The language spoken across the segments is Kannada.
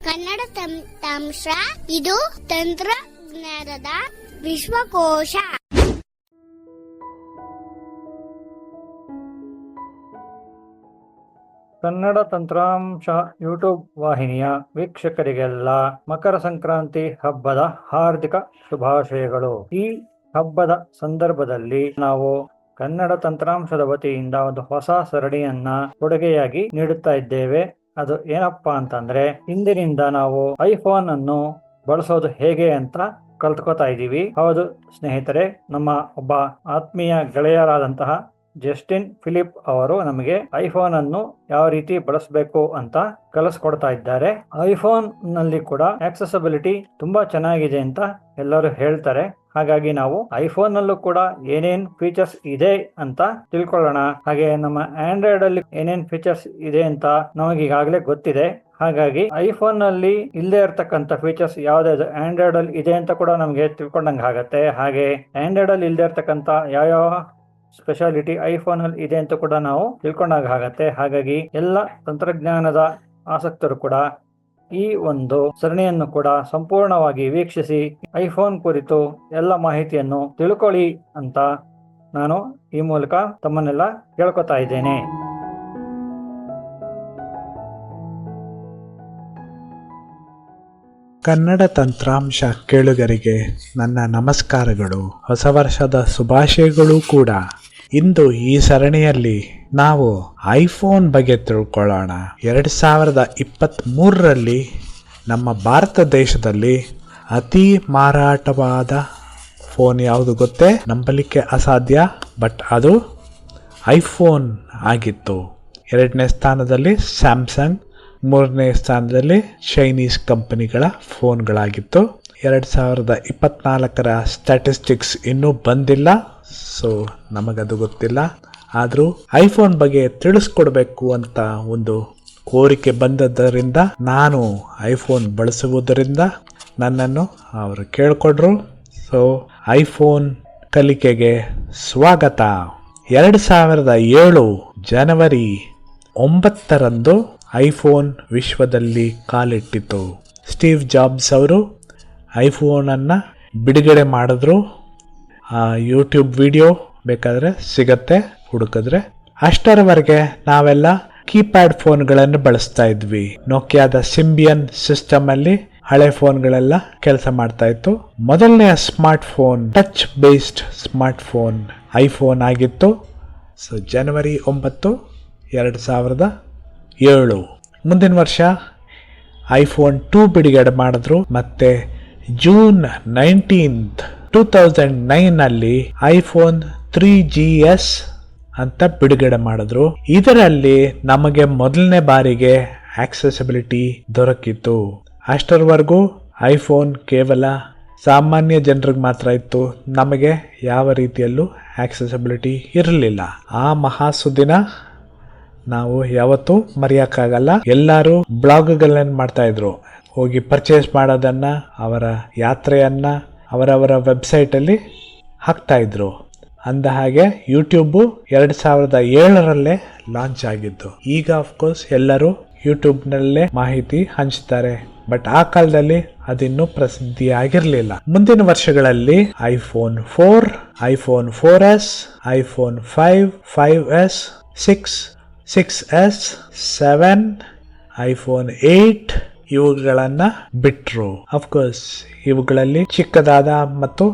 ಕನ್ನಡ ತಂತ್ರಾಂಶ ಇದು ತಂತ್ರಜ್ಞಾನದ ವಿಶ್ವಕೋಶ. ಕನ್ನಡ ತಂತ್ರಾಂಶ ಯೂಟ್ಯೂಬ್ ವಾಹಿನಿಯ ವೀಕ್ಷಕರಿಗೆಲ್ಲ ಮಕರ ಸಂಕ್ರಾಂತಿ ಹಬ್ಬದ ಹಾರ್ದಿಕ ಶುಭಾಶಯಗಳು. ಈ ಹಬ್ಬದ ಸಂದರ್ಭದಲ್ಲಿ ನಾವು ಕನ್ನಡ ತಂತ್ರಾಂಶದ ವತಿಯಿಂದ ಒಂದು ಹೊಸ ಸರಣಿಯನ್ನ ಕೊಡುಗೆಯಾಗಿ ನೀಡುತ್ತಾ ಇದ್ದೇವೆ. ಅದು ಏನಪ್ಪಾ ಅಂತಂದ್ರೆ, ಇಂದಿನಿಂದ ನಾವು ಐಫೋನ್ ಅನ್ನು ಬಳಸೋದು ಹೇಗೆ ಅಂತ ಕಲ್ತ್ಕೋತಾ ಇದ್ದೀವಿ. ಹೌದು ಸ್ನೇಹಿತರೆ, ನಮ್ಮ ಒಬ್ಬ ಆತ್ಮೀಯ ಗೆಳೆಯರಾದಂತಹ ಜಸ್ಟಿನ್ ಫಿಲಿಪ್ ಅವರು ನಮಗೆ ಐಫೋನ್ ಅನ್ನು ಯಾವ ರೀತಿ ಬಳಸಬೇಕು ಅಂತ ಕಲಿಸ್ಕೊಡ್ತಾ ಇದ್ದಾರೆ. ಐಫೋನ್ ನಲ್ಲಿ ಕೂಡ ಆಕ್ಸೆಸಿಬಿಲಿಟಿ ತುಂಬಾ ಚೆನ್ನಾಗಿದೆ ಅಂತ ಎಲ್ಲರೂ ಹೇಳ್ತಾರೆ. ಹಾಗಾಗಿ ನಾವು ಐಫೋನ್ ನಲ್ಲೂ ಕೂಡ ಏನೇನ್ ಫೀಚರ್ಸ್ ಇದೆ ಅಂತ ತಿಳ್ಕೊಳ್ಳೋಣ. ಹಾಗೆ ನಮ್ಮ ಆಂಡ್ರಾಯ್ಡ್ ಅಲ್ಲಿ ಏನೇನ್ ಫೀಚರ್ಸ್ ಇದೆ ಅಂತ ನಮಗೆ ಈಗಾಗಲೇ ಗೊತ್ತಿದೆ. ಹಾಗಾಗಿ ಐಫೋನ್ ನಲ್ಲಿ ಇಲ್ಲದೆ ಇರತಕ್ಕಂತ ಫೀಚರ್ಸ್ ಯಾವ್ದಾದ್ರು ಆಂಡ್ರಾಯ್ಡ್ ಅಲ್ಲಿ ಇದೆ ಅಂತ ಕೂಡ ನಮಗೆ ತಿಳ್ಕೊಂಡಂಗೆ ಆಗತ್ತೆ. ಹಾಗೆ ಆಂಡ್ರಾಯ್ಡ್ ಅಲ್ಲಿ ಇಲ್ಲದೆ ಇರತಕ್ಕಂತ ಯಾವ ಸ್ಪೆಷಾಲಿಟಿ ಐಫೋನ್ ಅಲ್ಲಿ ಇದೆ ಅಂತ ಕೂಡ ನಾವು ತಿಳ್ಕೊಂಡಾಗ ಆಗತ್ತೆ. ಹಾಗಾಗಿ ಎಲ್ಲ ತಂತ್ರಜ್ಞಾನದ ಆಸಕ್ತರು ಕೂಡ ಈ ಒಂದು ಸರಣಿಯನ್ನು ಕೂಡ ಸಂಪೂರ್ಣವಾಗಿ ವೀಕ್ಷಿಸಿ ಐಫೋನ್ ಕುರಿತು ಎಲ್ಲ ಮಾಹಿತಿಯನ್ನು ತಿಳ್ಕೊಳ್ಳಿ ಅಂತ ನಾನು ಈ ಮೂಲಕ ತಮ್ಮನ್ನೆಲ್ಲ ಕೇಳ್ಕೊತಾ ಇದ್ದೇನೆ. ಕನ್ನಡ ತಂತ್ರಾಂಶ ಕೇಳುಗರಿಗೆ ನನ್ನ ನಮಸ್ಕಾರಗಳು, ಹೊಸ ವರ್ಷದ ಶುಭಾಶಯಗಳು ಕೂಡ. ಇಂದು ಈ ಸರಣಿಯಲ್ಲಿ ನಾವು ಐಫೋನ್ ಬಗ್ಗೆ ತಿಳ್ಕೊಳ್ಳೋಣ. 2023ರಲ್ಲಿ ನಮ್ಮ ಭಾರತ ದೇಶದಲ್ಲಿ ಅತಿ ಮಾರಾಟವಾದ ಫೋನ್ ಯಾವುದು ಗೊತ್ತೇ? ನಂಬಲಿಕ್ಕೆ ಅಸಾಧ್ಯ, ಬಟ್ ಅದು ಐಫೋನ್ ಆಗಿತ್ತು. 2ನೇ ಸ್ಥಾನದಲ್ಲಿ ಸ್ಯಾಮ್ಸಂಗ್, 3ನೇ ಸ್ಥಾನದಲ್ಲಿ ಚೈನೀಸ್ ಕಂಪನಿಗಳ ಫೋನ್ಗಳಾಗಿತ್ತು. 2024ರ ಸ್ಟ್ಯಾಟಿಸ್ಟಿಕ್ಸ್ ಇನ್ನೂ ಬಂದಿಲ್ಲ, ಸೊ ನಮಗದು ಗೊತ್ತಿಲ್ಲ. ಆದರೂ ಐಫೋನ್ ಬಗ್ಗೆ ತಿಳಿಸ್ಕೊಡ್ಬೇಕು ಅಂತ ಒಂದು ಕೋರಿಕೆ ಬಂದದ್ದರಿಂದ ನಾನು ಐಫೋನ್ ಬಳಸುವುದರಿಂದ ನನ್ನನ್ನು ಅವರು ಕೇಳಿಕೊಂಡ್ರು. ಸೊ ಐಫೋನ್ ಕಲಿಕೆಗೆ ಸ್ವಾಗತ. 2007 ಜನವರಿ 9ರಂದು ಐಫೋನ್ ವಿಶ್ವದಲ್ಲಿ ಕಾಲಿಟ್ಟಿತು. ಸ್ಟೀವ್ ಜಾಬ್ಸ್ ಅವರು ಐಫೋನನ್ನು ಬಿಡುಗಡೆ ಮಾಡಿದ್ರು. ಯೂಟ್ಯೂಬ್ ವಿಡಿಯೋ ಬೇಕಾದರೆ ಸಿಗತ್ತೆ, ಹುಡುಕಿದ್ರೆ. ಅಷ್ಟರವರೆಗೆ ನಾವೆಲ್ಲ ಕೀಪ್ಯಾಡ್ ಫೋನ್ಗಳನ್ನು ಬಳಸ್ತಾ ಇದ್ವಿ. ನೋಕಿಯಾದ ಸಿಂಬಿಯನ್ ಸಿಸ್ಟಮ್ ಅಲ್ಲಿ ಹಳೆ ಫೋನ್ಗಳೆಲ್ಲ ಕೆಲಸ ಮಾಡ್ತಾ ಇತ್ತು. ಮೊದಲನೆಯ smart phone, touch based smart phone iPhone ಆಗಿತ್ತು. ಸೊ ಜನವರಿ 9, 2007. ಮುಂದಿನ ವರ್ಷ ಐಫೋನ್ 2 ಬಿಡುಗಡೆ ಮಾಡಿದ್ರು. ಮತ್ತೆ ಜೂನ್ 19, 2009 ಐಫೋನ್ 3GS ಅಂತ ಬಿಡುಗಡೆ ಮಾಡಿದ್ರು. ಇದರಲ್ಲಿ ನಮಗೆ ಮೊದಲನೇ ಬಾರಿಗೆ ಆಕ್ಸೆಸಿಬಿಲಿಟಿ ದೊರಕಿತ್ತು. ಅಷ್ಟರವರೆಗೂ ಐಫೋನ್ ಕೇವಲ ಸಾಮಾನ್ಯ ಜನರಿಗೆ ಮಾತ್ರ ಇತ್ತು, ನಮಗೆ ಯಾವ ರೀತಿಯಲ್ಲೂ ಆಕ್ಸೆಸಿಬಿಲಿಟಿ ಇರಲಿಲ್ಲ. ಆ ಮಹಾಸುದಿನ ನಾವು ಯಾವತ್ತೂ ಮರೆಯೋಕ್ಕಾಗಲ್ಲ. ಎಲ್ಲರೂ ಬ್ಲಾಗ್ಗಳನ್ನು ಮಾಡ್ತಾ ಇದ್ರು, ಹೋಗಿ ಪರ್ಚೇಸ್ ಮಾಡೋದನ್ನ, ಅವರ ಯಾತ್ರೆಯನ್ನ ಅವರವರ ವೆಬ್ಸೈಟಲ್ಲಿ ಹಾಕ್ತಾ ಇದ್ರು. ಅಂದ ಹಾಗೆ ಯೂಟ್ಯೂಬು 2007ರಲ್ಲೇ ಲಾಂಚ್ ಆಗಿದ್ದು. ಈಗ ಅಫ್ಕೋರ್ಸ್ ಎಲ್ಲರೂ ಯೂಟ್ಯೂಬ್ನಲ್ಲೇ ಮಾಹಿತಿ ಹಂಚ್ತಾರೆ, ಬಟ್ ಆ ಕಾಲದಲ್ಲಿ ಅದಿನ್ನೂ ಪ್ರಸಿದ್ಧಿ ಆಗಿರಲಿಲ್ಲ. ಮುಂದಿನ ವರ್ಷಗಳಲ್ಲಿ iPhone 4, iPhone 4S, iPhone 5, 5S, 6, 6S, 7, iPhone 8 ಇವುಗಳನ್ನು ಬಿಟ್ರು. ಅಫ್ಕೋರ್ಸ್ ಇವುಗಳಲ್ಲಿ ಚಿಕ್ಕದಾದ ಮತ್ತು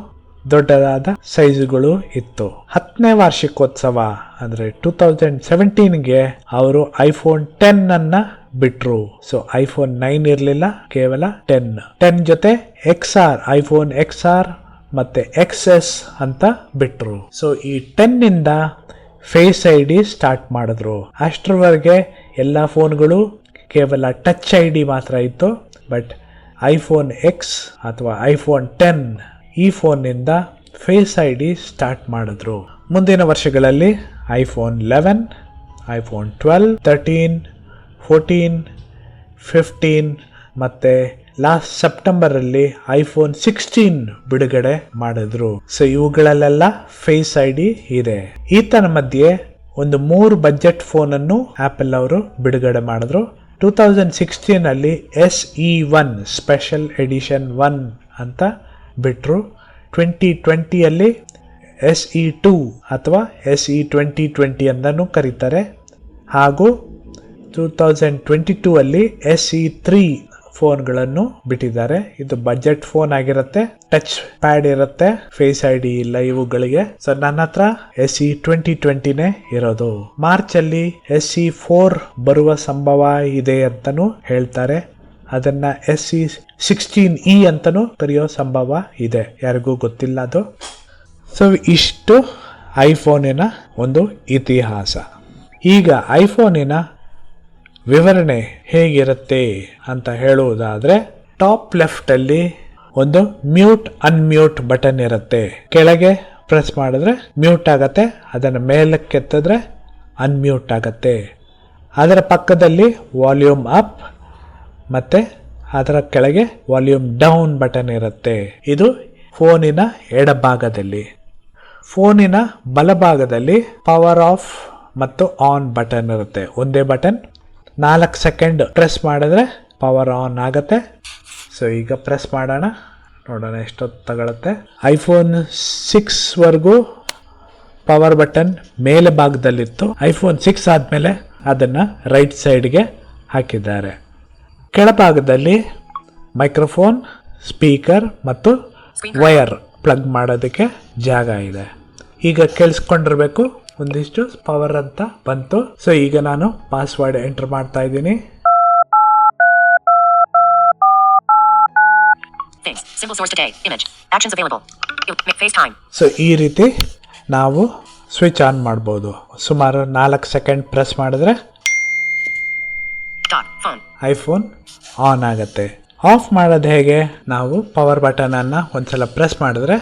ದೊಡ್ಡದಾದ ಸೈಜುಗಳು ಇತ್ತು. 10ನೇ ವಾರ್ಷಿಕೋತ್ಸವ ಅಂದ್ರೆ 2017ಗೆ ಅವರು ಐಫೋನ್ 10 ಅನ್ನ ಬಿಟ್ರು. ಸೊ ಐಫೋನ್ 9 ಇರಲಿಲ್ಲ, ಕೇವಲ 10 ಜೊತೆ XR, ಐಫೋನ್ XR ಮತ್ತೆ XS ಅಂತ ಬಿಟ್ರು. ಸೊ ಈ 10ನಿಂದ ಫೇಸ್ ID ಸ್ಟಾರ್ಟ್ ಮಾಡಿದ್ರು. ಅಷ್ಟರವರೆಗೆ ಎಲ್ಲ ಫೋನ್ಗಳು ಕೇವಲ ಟಚ್ ID ಮಾತ್ರ ಇತ್ತು. ಬಟ್ ಐಫೋನ್ X ಅಥವಾ ಐಫೋನ್ 10 ಈ ಫೋನ್ನಿಂದ ಫೇಸ್ ID ಸ್ಟಾರ್ಟ್ ಮಾಡಿದ್ರು. ಮುಂದಿನ ವರ್ಷಗಳಲ್ಲಿ ಐಫೋನ್ 11, ಐಫೋನ್ 12, 13, 14, 15 ಮತ್ತೆ ಲಾಸ್ಟ್ ಸೆಪ್ಟೆಂಬರಲ್ಲಿ ಐಫೋನ್ 16 ಬಿಡುಗಡೆ ಮಾಡಿದ್ರು. ಸೊ ಇವುಗಳಲ್ಲೆಲ್ಲ ಫೇಸ್ ID ಇದೆ. ಈತನ ಮಧ್ಯೆ ಒಂದು 3 ಬಜೆಟ್ ಫೋನ್ ಅನ್ನು ಆಪಲ್ ಅವರು ಬಿಡುಗಡೆ ಮಾಡಿದ್ರು. 2016 ಅಲ್ಲಿ SE1 ಸ್ಪೆಷಲ್ ಎಡಿಷನ್ 1 ಅಂತ ಬಿಟ್ರು. 2020 SE2 ಅಥವಾ SE 2020 ಅಂತಾನೂ ಕರೀತಾರೆ. ಹಾಗೂ 2022 ಅಲ್ಲಿ SE3 ಫೋನ್ಗಳನ್ನು ಬಿಟ್ಟಿದ್ದಾರೆ. ಇದು ಬಜೆಟ್ ಫೋನ್ ಆಗಿರುತ್ತೆ, ಟಚ್ ಪ್ಯಾಡ್ ಇರುತ್ತೆ, ಫೇಸ್ ID ಇಲ್ಲ ಇವುಗಳಿಗೆ. ಸೊ ನನ್ನ ಹತ್ರ SE 2020ನೇ ಇರೋದು. ಮಾರ್ಚ್ ಅಲ್ಲಿ SE4 ಬರುವ ಸಂಭವ ಇದೆ ಅಂತಾನೂ ಹೇಳ್ತಾರೆ. ಅದನ್ನ SE 16E ಅಂತಾನೂ ಕರೆಯೋ ಸಂಭವ ಇದೆ, ಯಾರಿಗೂ ಗೊತ್ತಿಲ್ಲ ಅದು. ಸೊ ಇಷ್ಟು ಐಫೋನಿನ ಒಂದು ಇತಿಹಾಸ. ಈಗ ಐಫೋನಿನ ವಿವರಣೆ ಹೇಗಿರುತ್ತೆ ಅಂತ ಹೇಳುವುದಾದ್ರೆ, ಟಾಪ್ ಲೆಫ್ಟ್ ಅಲ್ಲಿ ಒಂದು ಮ್ಯೂಟ್ ಅನ್ಮ್ಯೂಟ್ ಬಟನ್ ಇರುತ್ತೆ. ಕೆಳಗೆ ಪ್ರೆಸ್ ಮಾಡಿದ್ರೆ ಮ್ಯೂಟ್ ಆಗತ್ತೆ, ಅದನ್ನು ಮೇಲಕ್ಕೆತ್ತಿದ್ರೆ ಅನ್ಮ್ಯೂಟ್ ಆಗತ್ತೆ. ಅದರ ಪಕ್ಕದಲ್ಲಿ ವಾಲ್ಯೂಮ್ ಅಪ್ ಮತ್ತೆ ಅದರ ಕೆಳಗೆ ವಾಲ್ಯೂಮ್ ಡೌನ್ ಬಟನ್ ಇರುತ್ತೆ. ಇದು ಫೋನಿನ ಎಡಭಾಗದಲ್ಲಿ. ಫೋನಿನ ಬಲಭಾಗದಲ್ಲಿ ಪವರ್ ಆಫ್ ಮತ್ತು ಆನ್ ಬಟನ್ ಇರುತ್ತೆ, ಒಂದೇ ಬಟನ್. 4 ಸೆಕೆಂಡ್ ಪ್ರೆಸ್ ಮಾಡಿದ್ರೆ ಪವರ್ ಆನ್ ಆಗುತ್ತೆ. ಸೊ ಈಗ ಪ್ರೆಸ್ ಮಾಡೋಣ, ನೋಡೋಣ ಎಷ್ಟೊತ್ತು ತಗೊಳುತ್ತೆ. ಐಫೋನ್ 6 ವರೆಗೂ ಪವರ್ ಬಟನ್ ಮೇಲೆ ಭಾಗದಲ್ಲಿತ್ತು. ಐಫೋನ್ 6 ಆದಮೇಲೆ ಅದನ್ನು ರೈಟ್ ಸೈಡ್ಗೆ ಹಾಕಿದ್ದಾರೆ. ಕೆಳಭಾಗದಲ್ಲಿ ಮೈಕ್ರೋಫೋನ್, ಸ್ಪೀಕರ್ ಮತ್ತು ವೈರ್ ಪ್ಲಗ್ ಮಾಡೋದಕ್ಕೆ ಜಾಗ ಇದೆ. ಈಗ ಕೇಳಿಸ್ಕೊಂಡಿರ್ಬೇಕು, ಒಂದಿಷ್ಟು ಪವರ್ ಅಂತ ಬಂತು. ಸೊ ಈಗ ನಾನು ಪಾಸ್ವರ್ಡ್ ಎಂಟರ್ ಮಾಡ್ತಾ ಇದ್ದೀನಿ. ಸೊ ಈ ರೀತಿ ನಾವು ಸ್ವಿಚ್ ಆನ್ ಮಾಡ್ಬೋದು. ಸುಮಾರು 4 ಸೆಕೆಂಡ್ ಪ್ರೆಸ್ ಮಾಡಿದ್ರೆ ಐಫೋನ್ ಆನ್ ಆಗುತ್ತೆ. ಆಫ್ ಮಾಡೋದು ಹೇಗೆ? ನಾವು ಪವರ್ ಬಟನ್ ಅನ್ನ ಒಂದ್ಸಲ ಪ್ರೆಸ್ ಮಾಡಿದ್ರೆ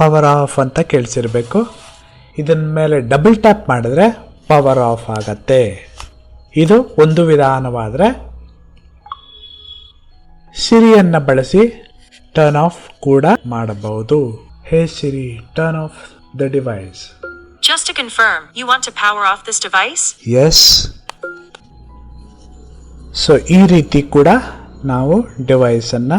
ಪವರ್ ಆಫ್ ಅಂತ ಕೇಳಿಸಿರ್ಬೇಕು. ಇದನ್ನ ಮೇಲೆ ಡಬಲ್ ಟ್ಯಾಪ್ ಮಾಡಿದ್ರೆ ಪವರ್ ಆಫ್ ಆಗತ್ತೆ. ಇದು ಒಂದು ವಿಧಾನವಾದರೆ ಸಿರಿಯನ್ನ ಬಳಸಿ ಟರ್ನ್ ಆಫ್ ಕೂಡ ಮಾಡಬಹುದು. Hey Siri, turn off the device. Just to confirm, you want to power off this device? Yes. So ಈ ರೀತಿ ಕೂಡ ನಾವು ಡಿವೈಸ್ ಅನ್ನ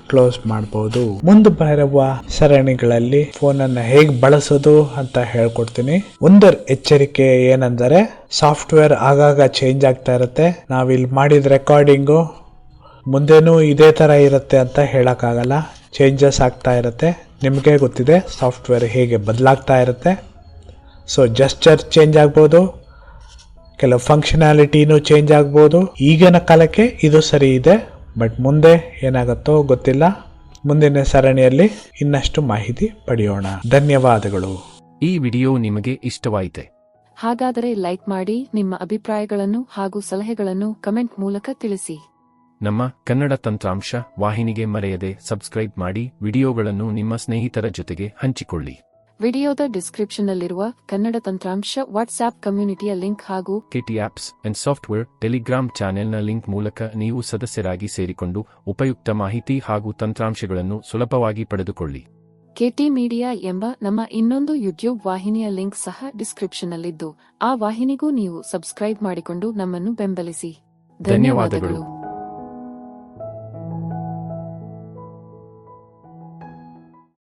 ಕ್ಲೋಸ್ ಮಾಡಬಹುದು. ಮುಂದೆ ಬರುವ ಸರಣಿಗಳಲ್ಲಿ ಫೋನ್ ಅನ್ನ ಹೇಗೆ ಬಳಸೋದು ಅಂತ ಹೇಳ್ಕೊಡ್ತೀನಿ. ಒಂದು ಎಚ್ಚರಿಕೆ ಏನಂದರೆ, ಸಾಫ್ಟ್ವೇರ್ ಆಗಾಗ ಚೇಂಜ್ ಆಗ್ತಾ ಇರುತ್ತೆ. ನಾವಿಲ್ಲಿ ಮಾಡಿದ ರೆಕಾರ್ಡಿಂಗು ಮುಂದೆನೂ ಇದೇ ತರ ಇರುತ್ತೆ ಅಂತ ಹೇಳಕ್ಕಾಗಲ್ಲ, ಚೇಂಜಸ್ ಆಗ್ತಾ ಇರುತ್ತೆ. ನಿಮಗೆ ಗೊತ್ತಿದೆ ಸಾಫ್ಟ್ವೇರ್ ಹೇಗೆ ಬದಲಾಗ್ತಾ ಇರುತ್ತೆ. ಸೊ ಜಸ್ಚರ್ ಚೇಂಜ್ ಆಗ್ಬೋದು, ಕೆಲವು ಫಂಕ್ಷನಾಲಿಟಿನೂ ಚೇಂಜ್ ಆಗ್ಬೋದು. ಈಗಿನ ಕಾಲಕ್ಕೆ ಇದು ಸರಿ ಇದೆ, ಬಟ್ ಮುಂದೆ ಏನಾಗುತ್ತೋ ಗೊತ್ತಿಲ್ಲ. ಮುಂದಿನ ಸರಣಿಯಲ್ಲಿ ಇನ್ನಷ್ಟು ಮಾಹಿತಿ ಪಡೆಯೋಣ. ಧನ್ಯವಾದಗಳು. ಈ ವಿಡಿಯೋ ನಿಮಗೆ ಇಷ್ಟವಾಯಿತೆ? ಹಾಗಾದರೆ ಲೈಕ್ ಮಾಡಿ, ನಿಮ್ಮ ಅಭಿಪ್ರಾಯಗಳನ್ನು ಹಾಗೂ ಸಲಹೆಗಳನ್ನು ಕಮೆಂಟ್ ಮೂಲಕ ತಿಳಿಸಿ. ನಮ್ಮ ಕನ್ನಡ ತಂತ್ರಾಂಶ ವಾಹಿನಿಗೆ ಮರೆಯದೆ ಸಬ್ಸ್ಕ್ರೈಬ್ ಮಾಡಿ, ವಿಡಿಯೋಗಳನ್ನು ನಿಮ್ಮ ಸ್ನೇಹಿತರ ಜೊತೆಗೆ ಹಂಚಿಕೊಳ್ಳಿ. ವಿಡಿಯೋದ ಡಿಸ್ಕ್ರಿಪ್ಷನ್ನಲ್ಲಿರುವ ಕನ್ನಡ ತಂತ್ರಾಂಶ ವಾಟ್ಸ್ಆಪ್ ಕಮ್ಯುನಿಟಿಯ ಲಿಂಕ್ ಹಾಗೂ KT apps and software Telegram ಚಾನೆಲ್ನ ಲಿಂಕ್ ಮೂಲಕ ನೀವು ಸದಸ್ಯರಾಗಿ ಸೇರಿಕೊಂಡು ಉಪಯುಕ್ತ ಮಾಹಿತಿ ಹಾಗೂ ತಂತ್ರಾಂಶಗಳನ್ನು ಸುಲಭವಾಗಿ ಪಡೆದುಕೊಳ್ಳಿ. KT ಮೀಡಿಯಾ ಎಂಬ ನಮ್ಮ ಇನ್ನೊಂದು ಯೂಟ್ಯೂಬ್ ವಾಹಿನಿಯ ಲಿಂಕ್ ಸಹ ಡಿಸ್ಕ್ರಿಪ್ಷನ್ನಲ್ಲಿದ್ದು, ಆ ವಾಹಿನಿಗೂ ನೀವು ಸಬ್ಸ್ಕ್ರೈಬ್ ಮಾಡಿಕೊಂಡು ನಮ್ಮನ್ನು ಬೆಂಬಲಿಸಿ. ಧನ್ಯವಾದಗಳು.